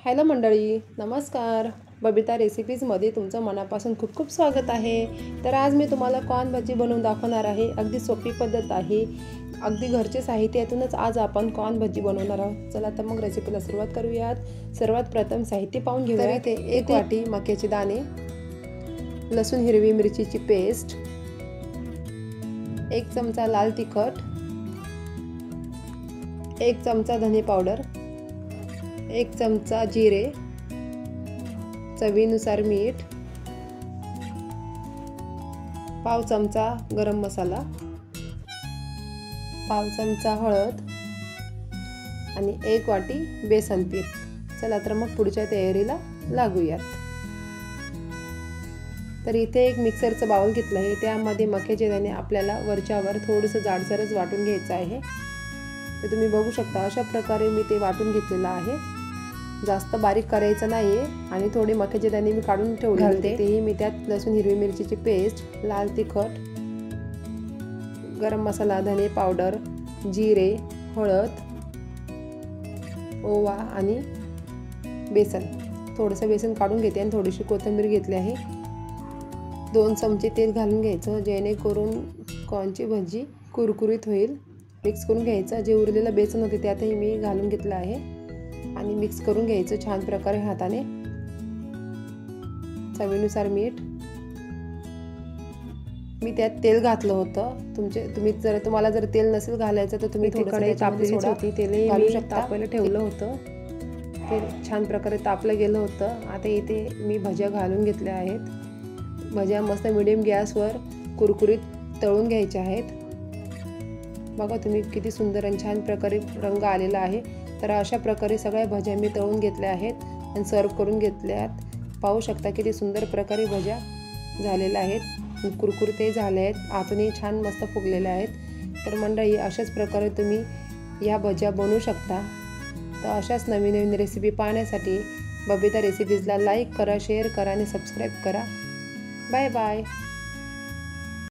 Hello मंडळी, नमस्कार. बबिता रेसिपीजमध्ये तुमचं मनापासून खूप खूप स्वागत आहे. तर आज मी तुम्हाला कॉर्न भजी बनवून दाखवणार आहे. अगदी सोपी पद्धत आहे. अगदी घरचे साहित्यातूनच आज आपण कॉर्न भजी बनवणार आहोत. चला तर मग रेसिपीला सुरुवात करूयात. सर्वात प्रथम साहित्य पाहून घेऊया. इथे 1 वाटी मक्याचे दाणे, लसूण हिरवी मिरचीची पेस्ट, 1 चमचा लाल तिखट, 1 चमचा धने पावडर, 1 चमचा जिरे, चवीनुसार मीठ, पाव चमचा गरम मसाला, पाव चमचा हळद आणि 1 वाटी बेसन पीठ. चला तर मग पुढच्या तयारीला लागूयात. तर इथे एक मिक्सरचं बाउल घेतलं आहे. त्यामध्ये मक्याचे दाणे आपल्याला वरच्यावर थोडंसं जाडसरच वाटून घ्यायचं आहे. तर तुम्ही बघू शकता अशा प्रकारे मी ते वाटून घेतलेलं आहे. जास्त बारीक करायचं नाही आहे. आणि थोडे मक्याचे दाणे मी काढून ठेवले होते. तेही मी त्यात लसूण हिरवी मिरचीची पेस्ट, लाल तिखट, गरम मसाला, धने पावडर, जिरे, हळद, ओवा आणि बेसन. थोडंसं बेसन काढून घेते आणि थोडीशी कोथिंबीर घेतली आहे. 2 चमचे तेल घालून घ्यायचं, जेणेकरून कॉर्नची भजी कुरकुरीत होईल. मिक्स करून घ्यायचं. जे उरलेलं बेसन होते त्यातही मी घालून घेतलं आहे आणि मिक्स करून घ्यायचं छान प्रकारे हाताने. चवीनुसार मीठ. मी त्यात तेल घातलं होतं. तुम्हाला जर तेल नसेल घालायचं तर तुम्ही कढई तापली होती, तेलही घालू शकता. पहिलं ठेवलं होतं, ते छान प्रकारे तापलं गेलं होतं. आता इथे मी भज्या घालून घेतल्या आहेत. भज्या मस्त मिडियम गॅसवर कुरकुरीत तळून घ्यायच्या आहेत. बघा तुम्ही किती सुंदर आणि छान प्रकारे रंग आलेला आहे. तर अशा प्रकारे सगळ्या भज्या मी तळून घेतल्या आहेत आणि सर्व करून घेतल्यात. पाहू शकता किती सुंदर प्रकारे भज्या झालेल्या आहेत. कुरकुरीतही झाले आहेत, आतूनही छान मस्त फुगलेल्या आहेत. तर मंडळी अशाच प्रकारे तुम्ही या भज्या बनवू शकता. तर अशाच नवीन नवीन रेसिपी पाहण्यासाठी बबिता रेसिपीजला लाईक करा, शेअर करा आणि सबस्क्राईब करा. Bye bye.